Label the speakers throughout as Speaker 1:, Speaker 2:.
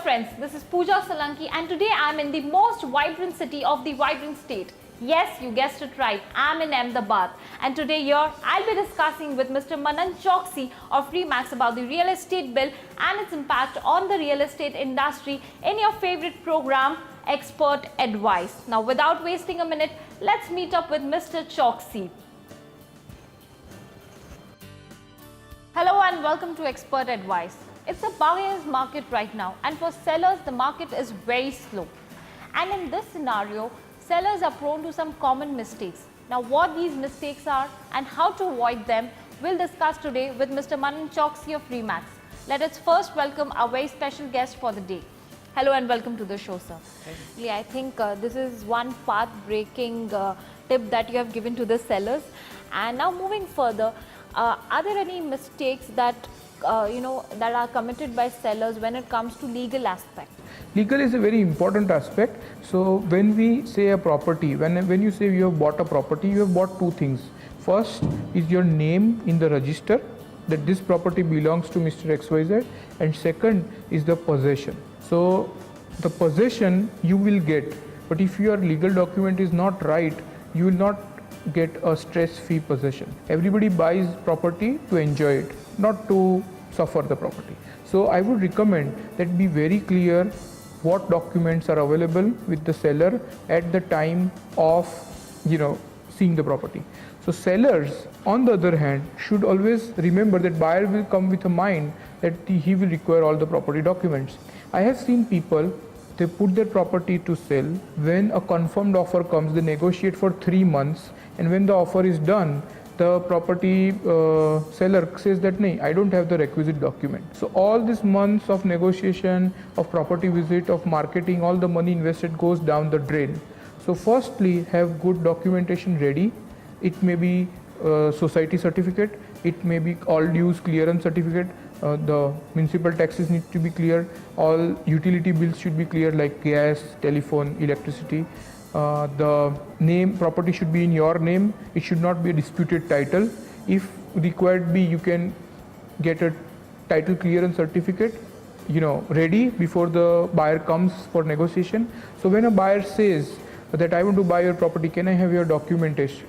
Speaker 1: friends, this is Pooja Solanki and today I am in the most vibrant city of the vibrant state. Yes, you guessed it right, I am in Ahmedabad and today here I'll be discussing with Mr. Manan Choksi of RE about the real estate bill and its impact on the real estate industry in your favorite program, Expert Advice. Now without wasting a minute, let's meet up with Mr. Choksi. Hello and welcome to Expert Advice. It's a buyer's market right now and for sellers the market is very slow. And in this scenario, sellers are prone to some common mistakes. Now what these mistakes are and how to avoid them, we'll discuss today with Mr. Manan Choksi of RE. Let us first welcome our very special guest for the day. Hello and welcome to the show, sir. I think this is one path-breaking tip that you have given to the sellers. And now moving further, are there any mistakes that that are committed by sellers when it comes to legal aspect?
Speaker 2: Legal is a very important aspect. So when we say a property, when you say you have bought a property, you have bought two things. First is your name in the register, that this property belongs to Mr. XYZ, and second is the possession. So the possession you will get, but if your legal document is not right, you will not get a stress-free possession. Everybody buys property to enjoy it, not to suffer the property. So I would recommend that be very clear what documents are available with the seller at the time of seeing the property. So sellers, on the other hand, should always remember that buyer will come with a mind that he will require all the property documents. I have seen people, they put their property to sell. When a confirmed offer comes, they negotiate for 3 months, and when the offer is done, the property seller says that, "No, I don't have the requisite document." So all these months of negotiation, of property visit, of marketing, all the money invested goes down the drain. So firstly, have good documentation ready. It may be society certificate, it may be all dues clearance certificate, the municipal taxes need to be clear, all utility bills should be clear like gas, telephone, electricity. The name, property should be in your name, it should not be a disputed title. If required be, you can get a title clearance certificate ready before the buyer comes for negotiation. So when a buyer says that I want to buy your property, can I have your documentation?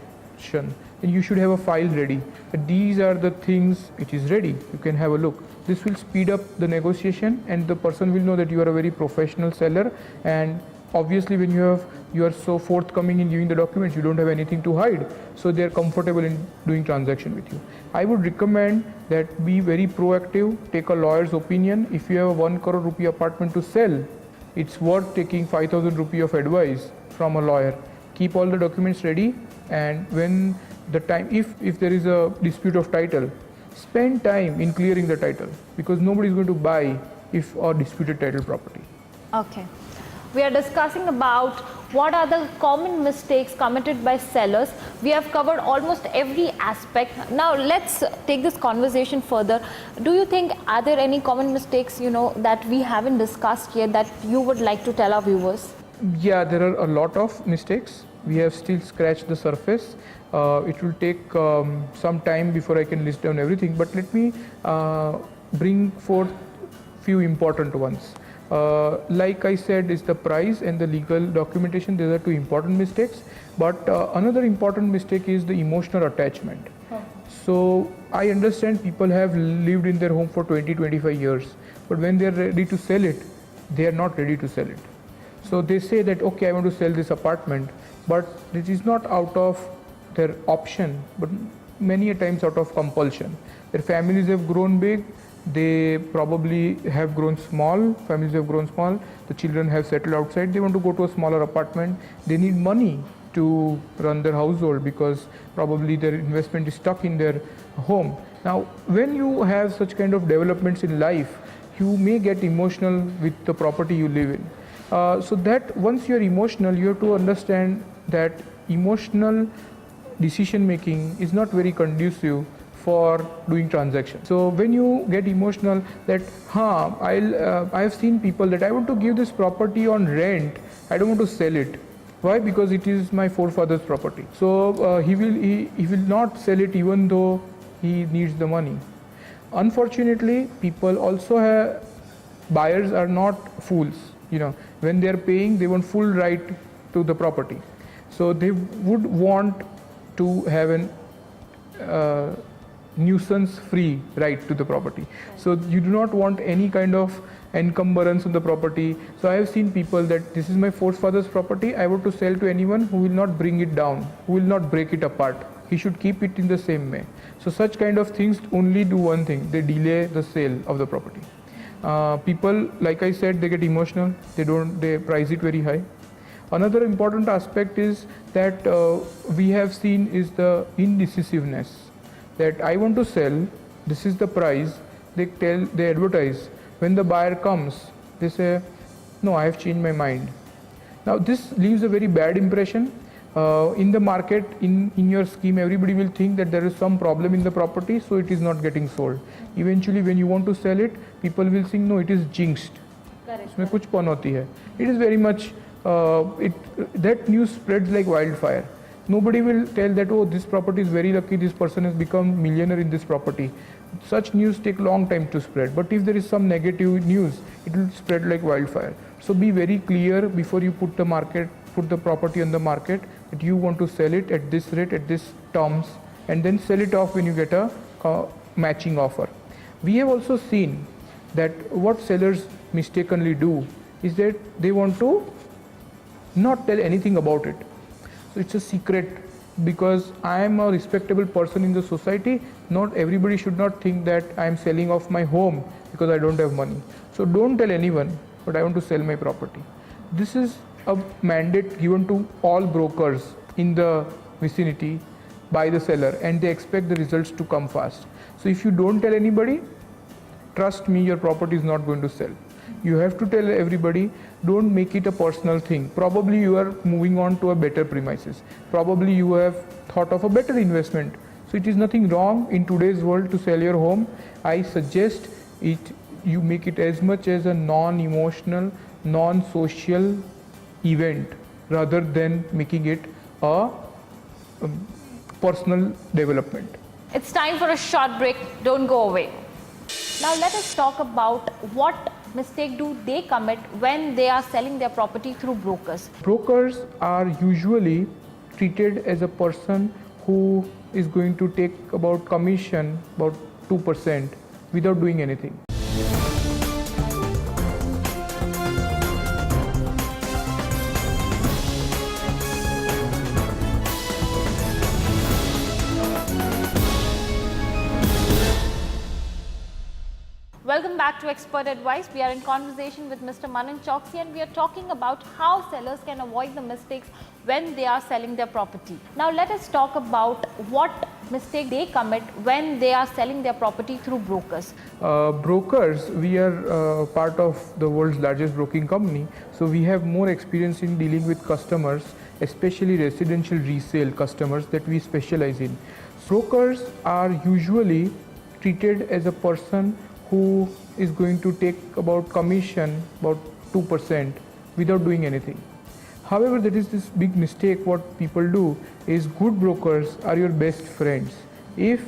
Speaker 2: Then you should have a file ready. But these are the things which is ready. You can have a look. This will speed up the negotiation and the person will know that you are a very professional seller, and obviously when you are so forthcoming in giving the documents, you don't have anything to hide, so they are comfortable in doing transaction with you. I would recommend that be very proactive, take a lawyer's opinion. If you have a 1 crore rupee apartment to sell, it's worth taking 5,000 rupee of advice from a lawyer. Keep all the documents ready, and when the time, if there is a dispute of title, spend time in clearing the title, because nobody is going to buy if a disputed title property.
Speaker 1: Okay. We are discussing about what are the common mistakes committed by sellers. We have covered almost every aspect. Now let's take this conversation further. Do you think are there any common mistakes that we haven't discussed yet that you would like to tell our viewers?
Speaker 2: Yeah, there are a lot of mistakes. We have still scratched the surface. It will take some time before I can list down everything, but let me bring forth few important ones. Like I said, is the price and the legal documentation. These are two important mistakes. But another important mistake is the emotional attachment. So I understand people have lived in their home for 20-25 years, but when they are ready to sell it, they are not ready to sell it. So they say that, okay, I want to sell this apartment, but it is not out of their option, but many a times out of compulsion. Their families have grown big, they probably have grown small, families have grown small, the children have settled outside, they want to go to a smaller apartment, they need money to run their household because probably their investment is stuck in their home. Now, when you have such kind of developments in life, you may get emotional with the property you live in. So that once you are emotional, you have to understand that emotional decision making is not very conducive for doing transactions. So when you get emotional that I have seen people that I want to give this property on rent, I don't want to sell it. Why? Because it is my forefather's property. So he will not sell it even though he needs the money. Unfortunately, people also buyers are not fools. When they are paying, they want full right to the property. So they would want to have an nuisance-free right to the property. So you do not want any kind of encumbrance on the property. So I have seen people that this is my forefather's property, I want to sell to anyone who will not bring it down, who will not break it apart. He should keep it in the same way. So such kind of things only do one thing, they delay the sale of the property. People, like I said, they get emotional, they price it very high. Another important aspect is that we have seen is the indecisiveness, that I want to sell, this is the price, they advertise. When the buyer comes, they say, no, I have changed my mind. Now this leaves a very bad impression. In the market, in your scheme, everybody will think that there is some problem in the property, so it is not getting sold. Eventually, when you want to sell it, people will think, no, it is jinxed. इसमें कुछ पन होती है. It is very much, that news spreads like wildfire. Nobody will tell that, oh, this property is very lucky, this person has become millionaire in this property. Such news take long time to spread. But if there is some negative news, it will spread like wildfire. So be very clear before you put the property on the market, that you want to sell it at this rate, at this terms, and then sell it off when you get a matching offer. We have also seen that what sellers mistakenly do is that they want to not tell anything about it. So it's a secret, because I am a respectable person in the society. Not everybody should not think that I am selling off my home because I don't have money. So don't tell anyone, but I want to sell my property. This is a mandate given to all brokers in the vicinity by the seller, and they expect the results to come fast. So if you don't tell anybody, trust me, your property is not going to sell. You have to tell everybody. Don't make it a personal thing. Probably you are moving on to a better premises. Probably you have thought of a better investment. So it is nothing wrong in today's world to sell your home. I suggest you make it as much as a non-emotional, non-social event rather than making it a personal development.
Speaker 1: It's time for a short break. Don't go away. Now let us talk about what mistake do they commit when they are selling their property through brokers.
Speaker 2: Brokers are usually treated as a person who is going to take about commission, about 2%, without doing anything.
Speaker 1: Welcome back to Expert Advice. We are in conversation with Mr. Manan Choksi, and we are talking about how sellers can avoid the mistakes when they are selling their property. Now let us talk about what mistake they commit when they are selling their property through brokers.
Speaker 2: Brokers, we are part of the world's largest broking company, so we have more experience in dealing with customers, especially residential resale customers that we specialize in. Brokers are usually treated as a person who is going to take about commission, about 2%, without doing anything. However, there is this big mistake. What people do is, good brokers are your best friends. If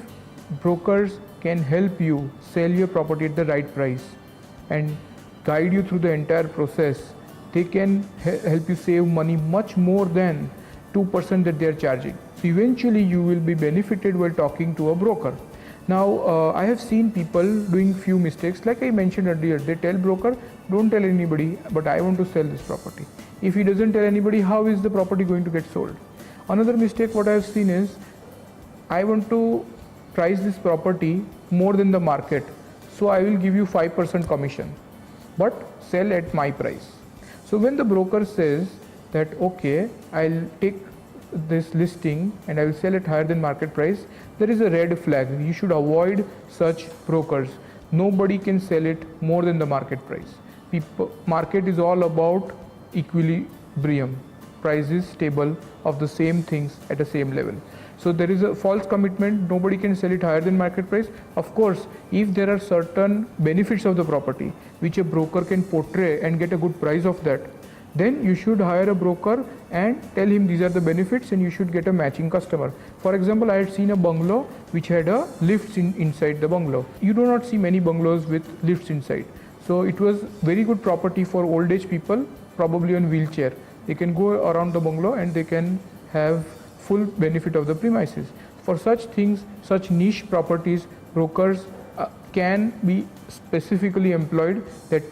Speaker 2: brokers can help you sell your property at the right price and guide you through the entire process, they can help you save money much more than 2% that they are charging. So eventually you will be benefited while talking to a broker. Now, I have seen people doing few mistakes. Like I mentioned earlier, they tell broker, don't tell anybody, but I want to sell this property. If he doesn't tell anybody, how is the property going to get sold? Another mistake what I have seen is, I want to price this property more than the market, so I will give you 5% commission, but sell at my price. So when the broker says that, okay, I'll take this listing and I will sell it higher than market price, there is a red flag. You should avoid such brokers. Nobody can sell it more than the market price. Market is all about equilibrium. Price is stable of the same things at the same level. So there is a false commitment. Nobody can sell it higher than market price. Of course, if there are certain benefits of the property which a broker can portray and get a good price of that, then you should hire a broker and tell him these are the benefits, and you should get a matching customer. For example, I had seen a bungalow which had a lifts inside the bungalow. You do not see many bungalows with lifts inside. So it was very good property for old age people, probably on wheelchair. They can go around the bungalow and they can have full benefit of the premises. For such things, such niche properties, brokers can be specifically employed that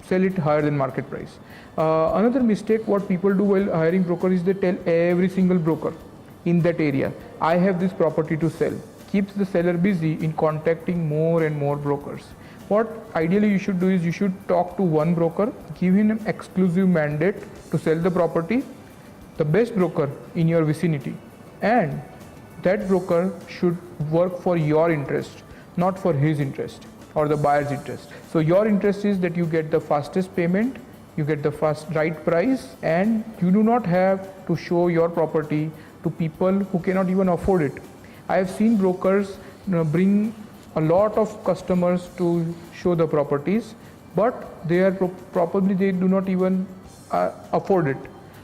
Speaker 2: sell it higher than market price. Another mistake what people do while hiring broker is they tell every single broker in that area, I have this property to sell. Keeps the seller busy in contacting more and more brokers. What ideally you should do is you should talk to one broker, give him an exclusive mandate to sell the property, the best broker in your vicinity, and that broker should work for your interest, not for his interest or the buyer's interest. So your interest is that you get the fastest payment, you get the right price, and you do not have to show your property to people who cannot even afford it. I have seen brokers bring a lot of customers to show the properties, but they are probably they do not even afford it.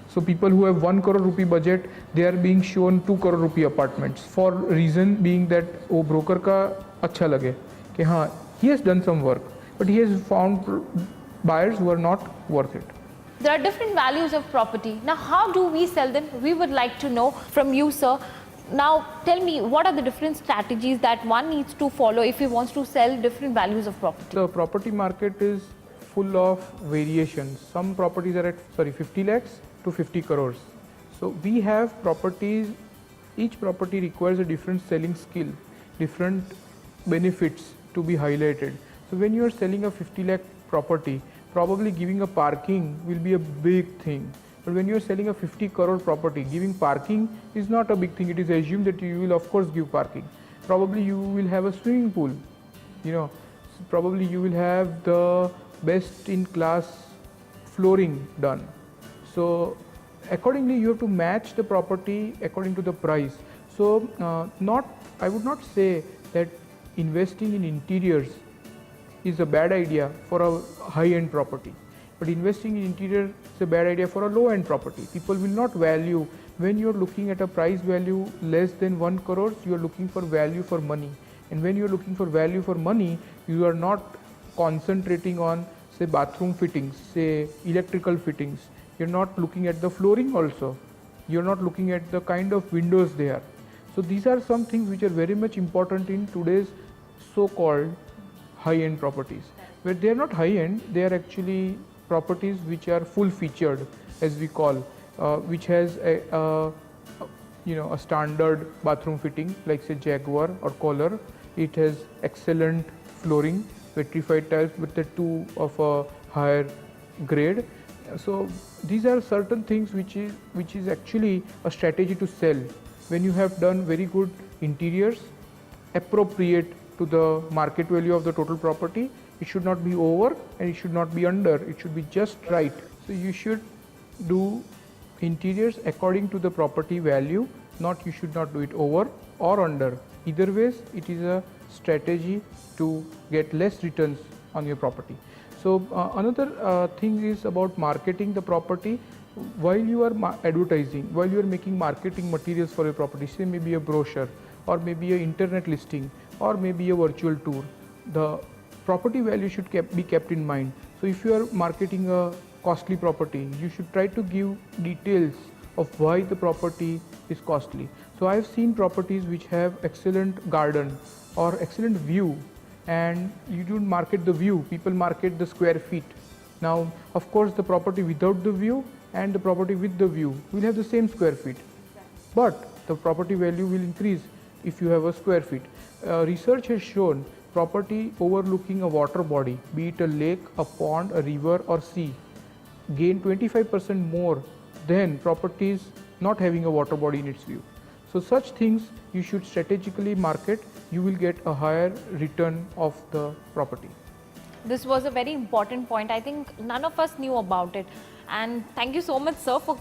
Speaker 2: So people who have 1 crore rupee budget, they are being shown 2 crore rupee apartments, for reason being that वो broker का अच्छा लगे कि हाँ, he has done some work, but he has found buyers who are not worth it.
Speaker 1: There are different values of property. Now, how do we sell them? We would like to know from you, sir. Now, tell me, what are the different strategies that one needs to follow if he wants to sell different values of property?
Speaker 2: The property market is full of variations. Some properties are at 50 lakhs to 50 crores. So we have properties, each property requires a different selling skill, different benefits to be highlighted. So when you are selling a 50 lakh property, probably giving a parking will be a big thing. But when you are selling a 50 crore property, giving parking is not a big thing. It is assumed that you will of course give parking. Probably you will have a swimming pool, probably you will have the best in class flooring done. So accordingly you have to match the property according to the price. So I would not say that investing in interiors is a bad idea for a high-end property, but investing in interior is a bad idea for a low-end property. People will not value, when you are looking at a price value less than 1 crore, you are looking for value for money, and when you are looking for value for money, you are not concentrating on say bathroom fittings, say electrical fittings. You're not looking at the flooring also, you're not looking at the kind of windows there. So these are some things which are very much important in today's so-called high-end properties. But they are not high-end, they are actually properties which are full-featured, as we call, which has a standard bathroom fitting like say Jaguar or Kohler. It has excellent flooring, petrified tiles with the two of a higher grade. So these are certain things which is actually a strategy to sell. When you have done very good interiors, appropriate to the market value of the total property, it should not be over and it should not be under, it should be just right. So you should do interiors according to the property value, you should not do it over or under. Either ways, it is a strategy to get less returns on your property. So another thing is about marketing the property. While you are advertising, while you are making marketing materials for your property, say maybe a brochure or maybe an internet listing or maybe a virtual tour, the property value should be kept in mind. So if you are marketing a costly property, you should try to give details of why the property is costly. So I have seen properties which have excellent garden or excellent view, and you don't market the view, people market the square feet. Now of course the property without the view and the property with the view will have the same square feet, but the property value will increase if you have a square feet. Research has shown property overlooking a water body, be it a lake, a pond, a river or sea, gain 25% more than properties not having a water body in its view. So such things you should strategically market, you will get a higher return of the property.
Speaker 1: This was a very important point. I think none of us knew about it. And thank you so much, sir, for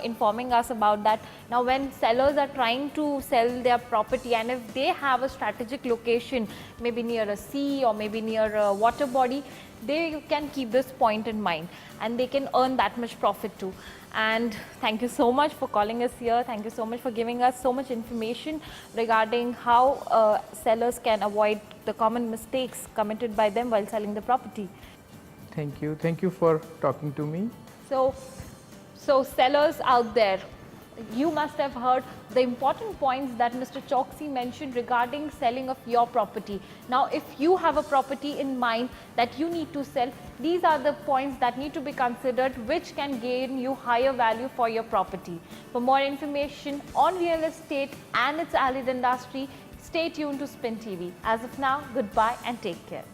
Speaker 1: informing us about that. Now, when sellers are trying to sell their property, and if they have a strategic location, maybe near a sea or maybe near a water body, they can keep this point in mind, and they can earn that much profit too. And thank you so much for calling us here. Thank you so much for giving us so much information regarding how sellers can avoid the common mistakes committed by them while selling the property.
Speaker 2: Thank you. Thank you for talking to me.
Speaker 1: So sellers out there, you must have heard the important points that Mr. Choksi mentioned regarding selling of your property. Now, if you have a property in mind that you need to sell, these are the points that need to be considered, which can gain you higher value for your property. For more information on real estate and its allied industry, stay tuned to Spin TV. As of now, goodbye and take care.